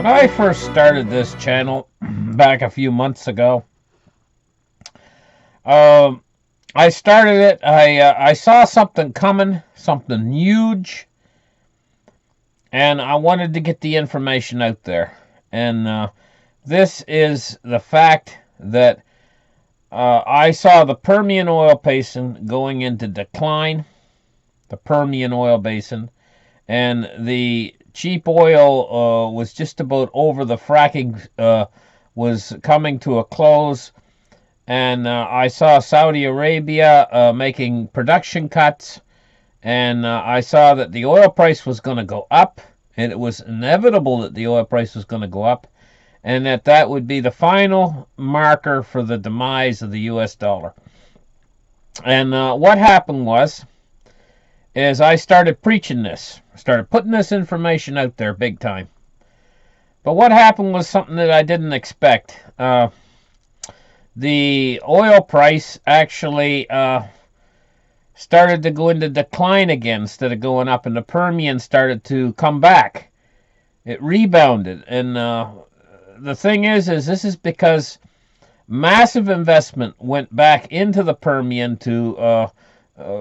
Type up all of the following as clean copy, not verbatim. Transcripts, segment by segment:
I first started this channel back a few months ago, I started it. I saw something coming, something huge, and I wanted to get the information out there. And this is the fact that I saw the Permian oil basin going into decline, the Permian oil basin, and the cheap oil was just about over. The fracking was coming to a close, and I saw Saudi Arabia making production cuts, and I saw that the oil price was going to go up, and it was inevitable that the oil price was going to go up, and that would be the final marker for the demise of the U.S. dollar. And what happened is I started preaching this, started putting this information out there big time. But what happened was something that I didn't expect. The oil price actually started to go into decline again instead of going up, and the Permian started to come back. It rebounded, and the thing is this is because massive investment went back into the Permian to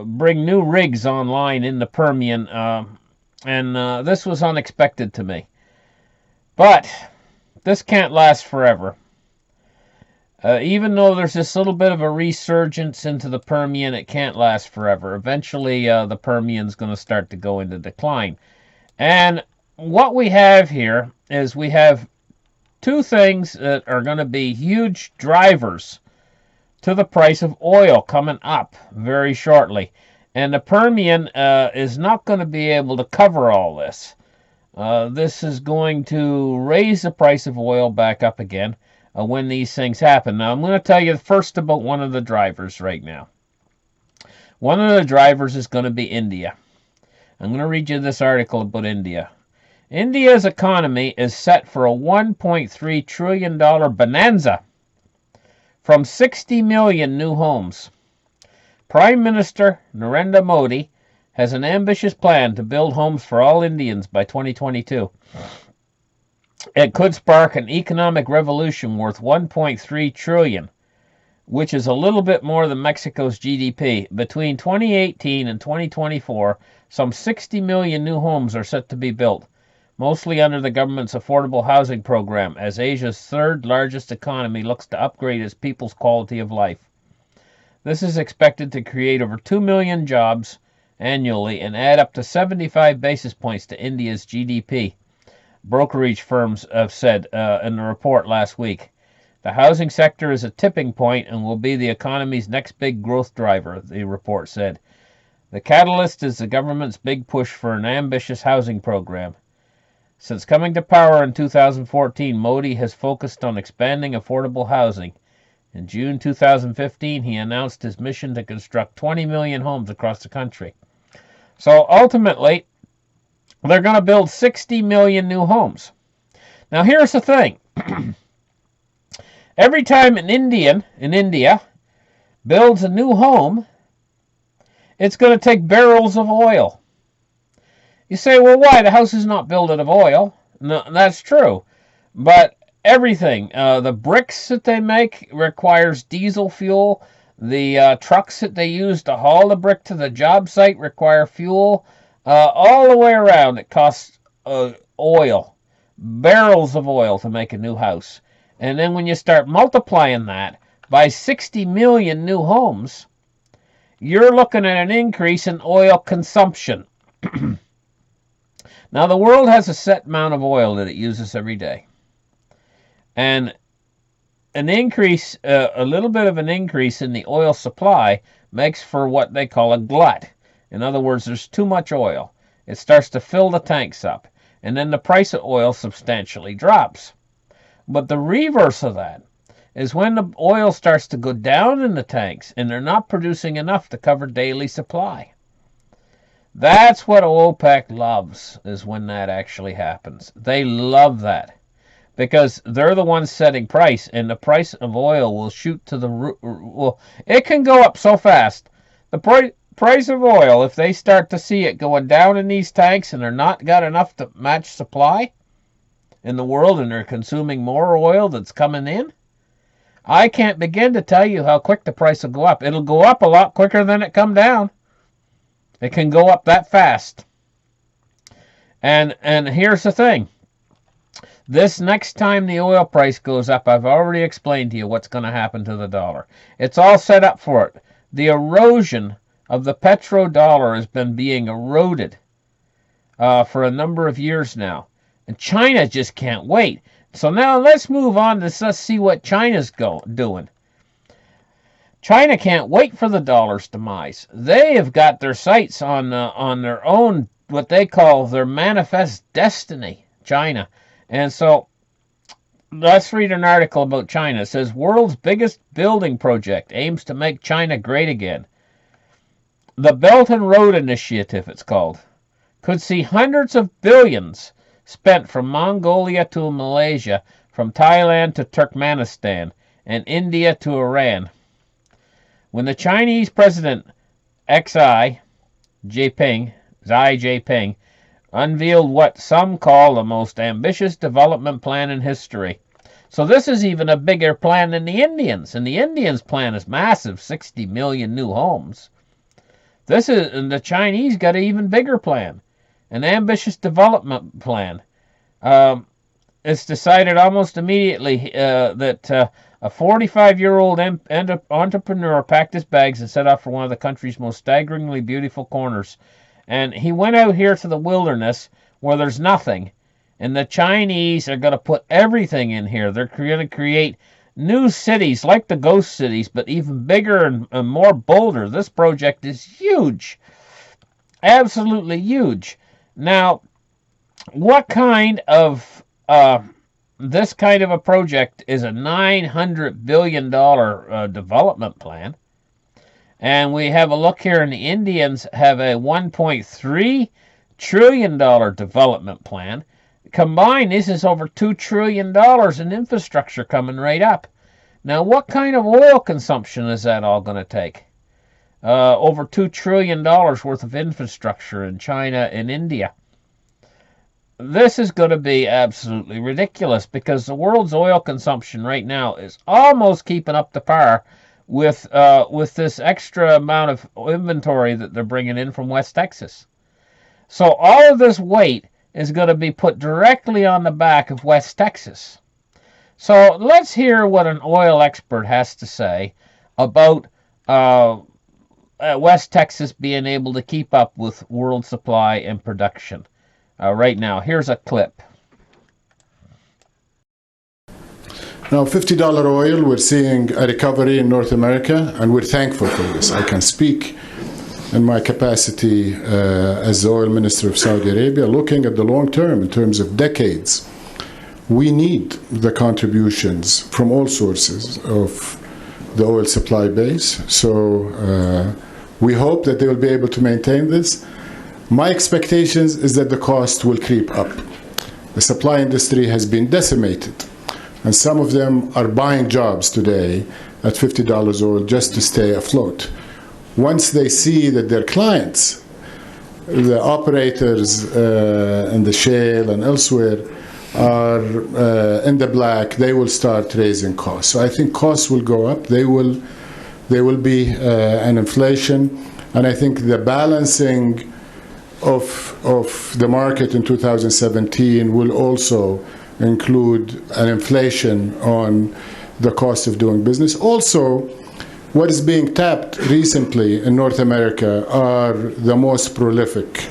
bring new rigs online in the Permian, and this was unexpected to me. But this can't last forever. Even though there's this little bit of a resurgence into the Permian, it can't last forever. Eventually, the Permian's going to start to go into decline. And what we have here is we have two things that are going to be huge drivers to the price of oil coming up very shortly. And the Permian is not going to be able to cover all this. This is going to raise the price of oil back up again when these things happen. Now, I'm going to tell you first about one of the drivers right now. One of the drivers is going to be India. I'm going to read you this article about India. India's economy is set for a $1.3 trillion bonanza from 60 million new homes. Prime Minister Narendra Modi has an ambitious plan to build homes for all Indians by 2022. It could spark an economic revolution worth $1.3 trillion, which is a little bit more than Mexico's GDP. Between 2018 and 2024, some 60 million new homes are set to be built, mostly under the government's affordable housing program, as Asia's third largest economy looks to upgrade its people's quality of life. This is expected to create over 2 million jobs annually and add up to 75 basis points to India's GDP, brokerage firms have said in the report last week. The housing sector is a tipping point and will be the economy's next big growth driver, the report said. The catalyst is the government's big push for an ambitious housing program. Since coming to power in 2014, Modi has focused on expanding affordable housing. In June 2015, he announced his mission to construct 20 million homes across the country. So ultimately, they're going to build 60 million new homes. Now here's the thing. Every time an Indian in India builds a new home, it's going to take barrels of oil. You say, well, why? The house is not built out of oil. No, that's true. But everything, the bricks that they make requires diesel fuel. The trucks that they use to haul the brick to the job site require fuel. All the way around, it costs oil, barrels of oil to make a new house. And then when you start multiplying that by 60 million new homes, you're looking at an increase in oil consumption. Now, the world has a set amount of oil that it uses every day. And an increase, a little bit of an increase in the oil supply makes for what they call a glut. In other words, there's too much oil. It starts to fill the tanks up, and then the price of oil substantially drops. But the reverse of that is when the oil starts to go down in the tanks and they're not producing enough to cover daily supply. That's what OPEC loves, is when that actually happens. They love that because they're the ones setting price, and the price of oil will shoot to the roof. Well, it can go up so fast. The price of oil, if they start to see it going down in these tanks and they're not got enough to match supply, in the world, and they're consuming more oil that's coming in. I can't begin to tell you how quick the price will go up. It'll go up a lot quicker than it come down. It can go up that fast. And here's the thing. This next time the oil price goes up, I've already explained to you what's going to happen to the dollar. It's all set up for it. The erosion of the petrodollar has been being eroded for a number of years now. And China just can't wait. So now let's move on to let's see what China's doing. China can't wait for the dollar's demise. They have got their sights on their own, what they call their manifest destiny, China. And so let's read an article about China. It says, world's biggest building project aims to make China great again. The Belt and Road Initiative, it's called, could see hundreds of billions spent from Mongolia to Malaysia, from Thailand to Turkmenistan, and India to Iran. When the Chinese President Xi Jinping, unveiled what some call the most ambitious development plan in history. So this is even a bigger plan than the Indians, and the Indians' plan is massive, 60 million new homes. And the Chinese got an even bigger plan, an ambitious development plan. It's decided almost immediately that a 45-year-old entrepreneur packed his bags and set off for one of the country's most staggeringly beautiful corners. And he went out here to the wilderness where there's nothing. And the Chinese are going to put everything in here. They're going to create new cities like the ghost cities, but even bigger and more bolder. This project is huge. Absolutely huge. Now, what kind of this kind of a project is a $900 billion development plan? And we have a look here, and the Indians have a $1.3 trillion development plan. Combined, this is over $2 trillion in infrastructure coming right up. Now, what kind of oil consumption is that all going to take? Over $2 trillion worth of infrastructure in China and India. This is going to be absolutely ridiculous because the world's oil consumption right now is almost keeping up to par with this extra amount of inventory that they're bringing in from West Texas. So all of this weight is going to be put directly on the back of West Texas. So let's hear what an oil expert has to say about West Texas being able to keep up with world supply and production. Right now, here's a clip. Now, $50 oil, we're seeing a recovery in North America, and we're thankful for this. I can speak in my capacity as the oil minister of Saudi Arabia, looking at the long term in terms of decades. We need the contributions from all sources of the oil supply base. So we hope that they will be able to maintain this. My expectations is that the cost will creep up. The supply industry has been decimated, and some of them are buying jobs today at $50 oil just to stay afloat. Once they see that their clients, the operators in the shale and elsewhere, are in the black, they will start raising costs. So I think costs will go up. There will be an inflation, and I think the balancing of the market in 2017 will also include an inflation on the cost of doing business. Also, what is being tapped recently in North America are the most prolific,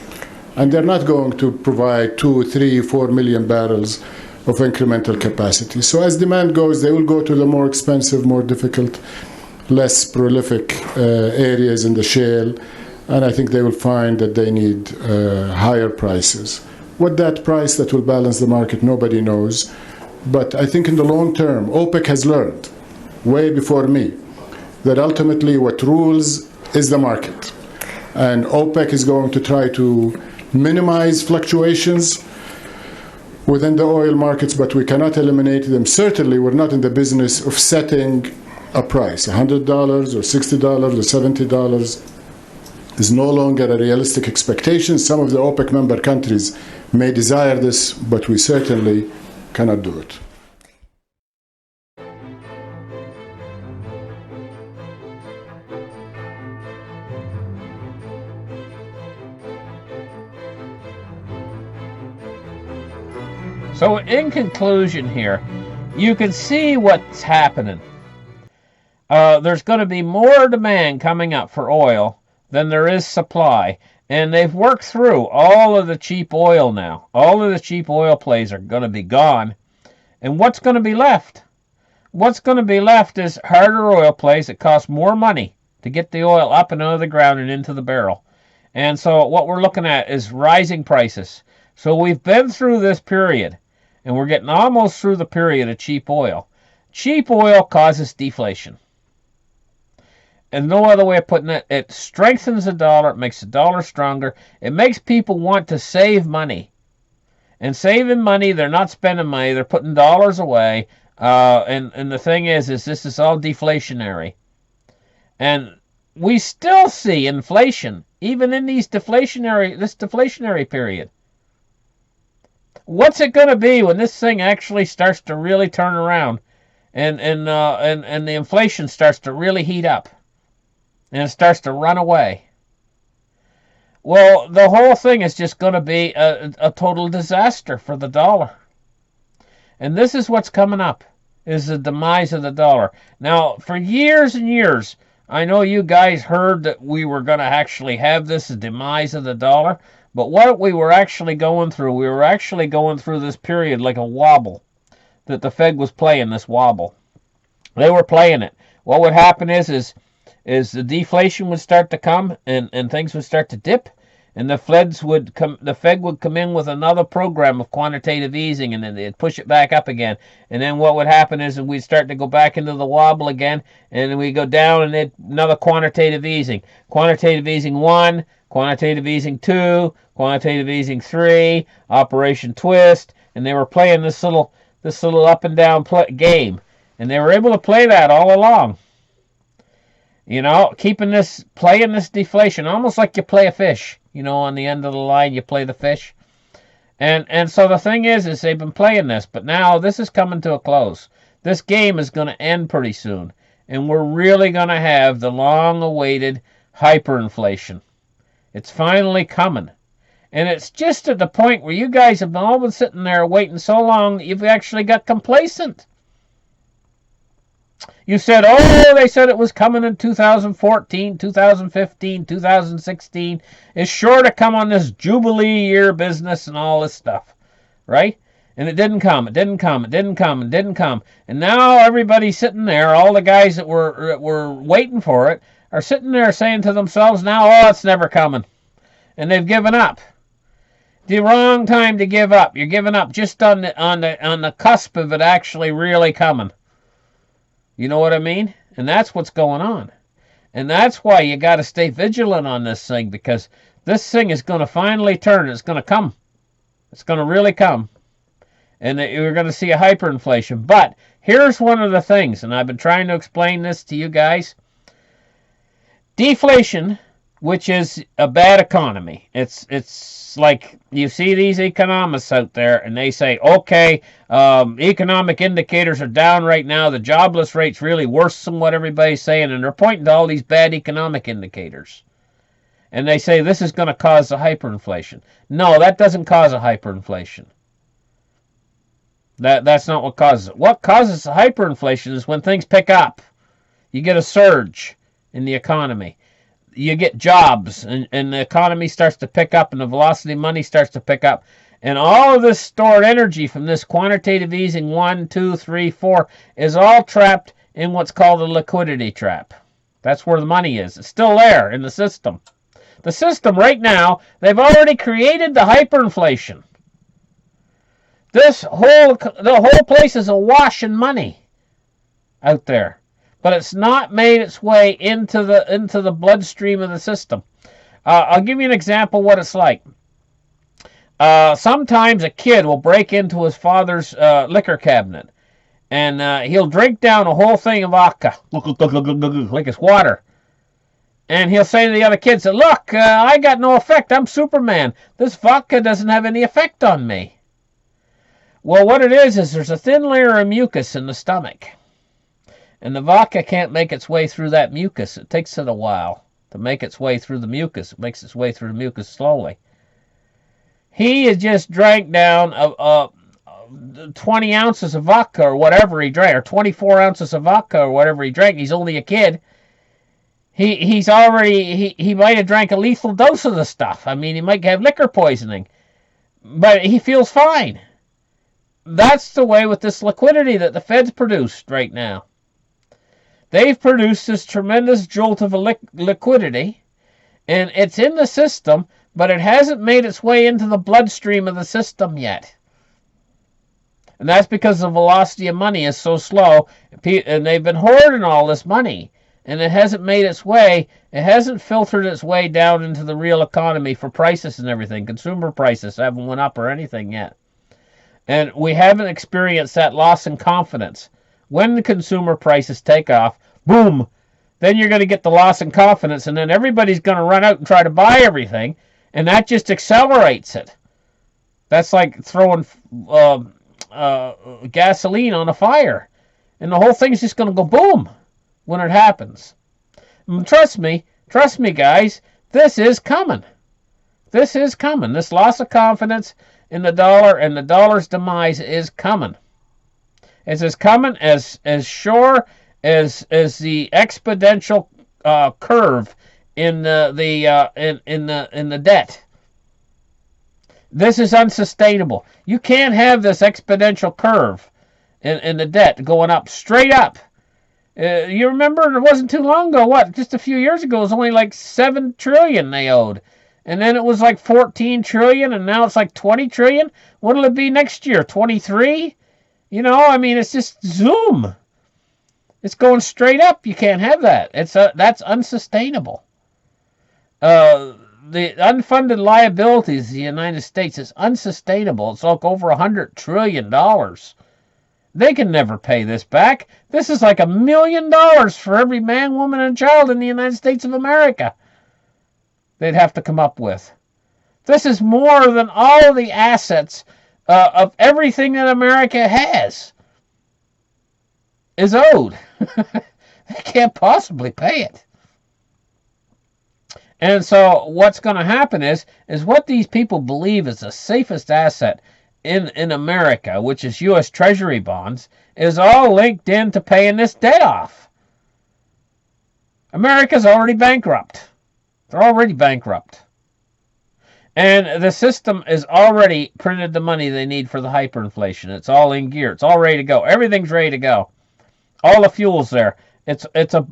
and they're not going to provide 2, 3, 4 million barrels of incremental capacity. So as demand goes, they will go to the more expensive, more difficult, less prolific areas in the shale, and I think they will find that they need higher prices. What that price that will balance the market, nobody knows. But I think in the long term, OPEC has learned, way before me, that ultimately what rules is the market. And OPEC is going to try to minimize fluctuations within the oil markets, but we cannot eliminate them. Certainly, we're not in the business of setting a price. $100 or $60 or $70 is no longer a realistic expectation. Some of the OPEC member countries may desire this, but we certainly cannot do it. So in conclusion here, you can see what's happening. There's going to be more demand coming up for oil than there is supply. And they've worked through all of the cheap oil now. All of the cheap oil plays are going to be gone. And what's going to be left? What's going to be left is harder oil plays that cost more money to get the oil up and out of the ground and into the barrel. And so what we're looking at is rising prices. So we've been through this period, and we're getting almost through the period of cheap oil. Cheap oil causes deflation. And no other way of putting it, it strengthens the dollar, it makes the dollar stronger, it makes people want to save money. And saving money, they're not spending money, they're putting dollars away. And the thing is this is all deflationary. And we still see inflation, even in this deflationary period. What's it going to be when this thing actually starts to really turn around and the inflation starts to really heat up? And it starts to run away. Well, the whole thing is just going to be a total disaster for the dollar. And this is what's coming up, is the demise of the dollar. Now, for years and years, I know you guys heard that we were going to actually have this demise of the dollar. But what we were actually going through, this period like a wobble, that the Fed was playing this wobble. They were playing it. What would happen is the deflation would start to come and things would start to dip, and the Fed would come in with another program of quantitative easing, and then they'd push it back up again. And then what would happen is we'd start to go back into the wobble again, and then we go down and then another quantitative easing. Quantitative easing 1, quantitative easing 2, quantitative easing 3, Operation Twist, and they were playing this little up and down game, and they were able to play that all along. You know, playing this deflation, almost like you play a fish. You know, on the end of the line, you play the fish. And so the thing is they've been playing this, but now this is coming to a close. This game is going to end pretty soon, and we're really going to have the long-awaited hyperinflation. It's finally coming. And it's just at the point where you guys have all been sitting there waiting so long that you've actually got complacent. You said, they said it was coming in 2014, 2015, 2016. It's sure to come on this Jubilee year business and all this stuff, right? And it didn't come. And now everybody's sitting there, all the guys that were waiting for it, are sitting there saying to themselves now, it's never coming. And they've given up. The wrong time to give up. You're giving up just on the cusp of it actually really coming. You know what I mean? And that's what's going on. And that's why you got to stay vigilant on this thing, because this thing is going to finally turn. It's going to come. It's going to really come. And you're going to see a hyperinflation. But here's one of the things, and I've been trying to explain this to you guys. Deflation, which is a bad economy. It's like you see these economists out there, and they say, okay, economic indicators are down right now. The jobless rate's really worse than what everybody's saying, and they're pointing to all these bad economic indicators. And they say this is going to cause a hyperinflation. No, that doesn't cause a hyperinflation. That's not what causes it. What causes a hyperinflation is when things pick up. You get a surge in the economy. You get jobs, and the economy starts to pick up, and the velocity of money starts to pick up. And all of this stored energy from this quantitative easing 1, 2, 3, 4 is all trapped in what's called a liquidity trap. That's where the money is. It's still there in the system. The system right now, they've already created the hyperinflation. The whole place is awash in money out there. But it's not made its way into the bloodstream of the system. I'll give you an example of what it's like. Sometimes a kid will break into his father's liquor cabinet, and he'll drink down a whole thing of vodka, like it's water. And he'll say to the other kids, look, I got no effect. I'm Superman. This vodka doesn't have any effect on me. Well, what it is there's a thin layer of mucus in the stomach. And the vodka can't make its way through that mucus. It takes it a while to make its way through the mucus. It makes its way through the mucus slowly. He had just drank down 20 ounces of vodka or whatever he drank, or 24 ounces of vodka or whatever he drank. He's only a kid. He might have drank a lethal dose of the stuff. I mean, he might have liquor poisoning, but he feels fine. That's the way with this liquidity that the Fed's produced right now. They've produced this tremendous jolt of liquidity, and it's in the system, but it hasn't made its way into the bloodstream of the system yet. And that's because the velocity of money is so slow, and they've been hoarding all this money, and it hasn't made its way, it hasn't filtered its way down into the real economy for prices and everything. Consumer prices haven't went up or anything yet. And we haven't experienced that loss in confidence. When the consumer prices take off, boom, then you're going to get the loss in confidence, and then everybody's going to run out and try to buy everything, and that just accelerates it. That's like throwing gasoline on a fire, and the whole thing's just going to go boom when it happens. And trust me, guys, this is coming. This is coming. This loss of confidence in the dollar and the dollar's demise is coming. It's as coming as sure as the exponential curve in the debt. This is unsustainable. You can't have this exponential curve in the debt going up straight up. You remember it wasn't too long ago. Just a few years ago, it was only like $7 trillion they owed. And then it was like 14 trillion, and now it's like 20 trillion. What'll it be next year? 23? You know, I mean, it's just zoom. It's going straight up. You can't have that. That's unsustainable. The unfunded liabilities of the United States is unsustainable. It's like over $100 trillion. They can never pay this back. This is like $1 million for every man, woman, and child in the United States of America. They'd have to come up with. This is more than all the assets of everything that America has is owed. They can't possibly pay it. And so what's going to happen is what these people believe is the safest asset in America, which is U.S. Treasury bonds, is all linked into paying this debt off. America's already bankrupt. They're already bankrupt. And the system has already printed the money they need for the hyperinflation. It's all in gear. It's all ready to go. Everything's ready to go. All the fuel's there. It's a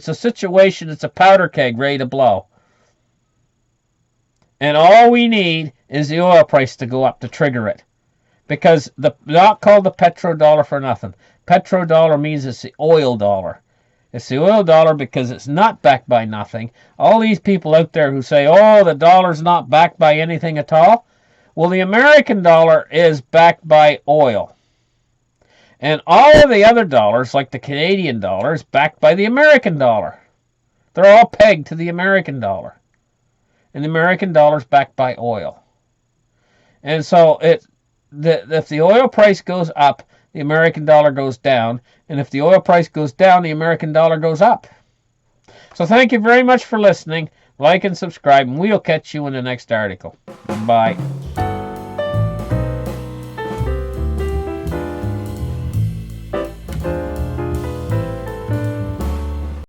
situation. It's a powder keg ready to blow. And all we need is the oil price to go up to trigger it, because not called the petrodollar for nothing. Petrodollar means it's the oil dollar. It's the oil dollar because it's not backed by nothing. All these people out there who say, oh, the dollar's not backed by anything at all. Well, the American dollar is backed by oil. And all of the other dollars, like the Canadian dollar, is backed by the American dollar. They're all pegged to the American dollar. And the American dollar is backed by oil. And so if the oil price goes up, the American dollar goes down. And if the oil price goes down, the American dollar goes up. So thank you very much for listening. Like and subscribe, and we'll catch you in the next article. Bye.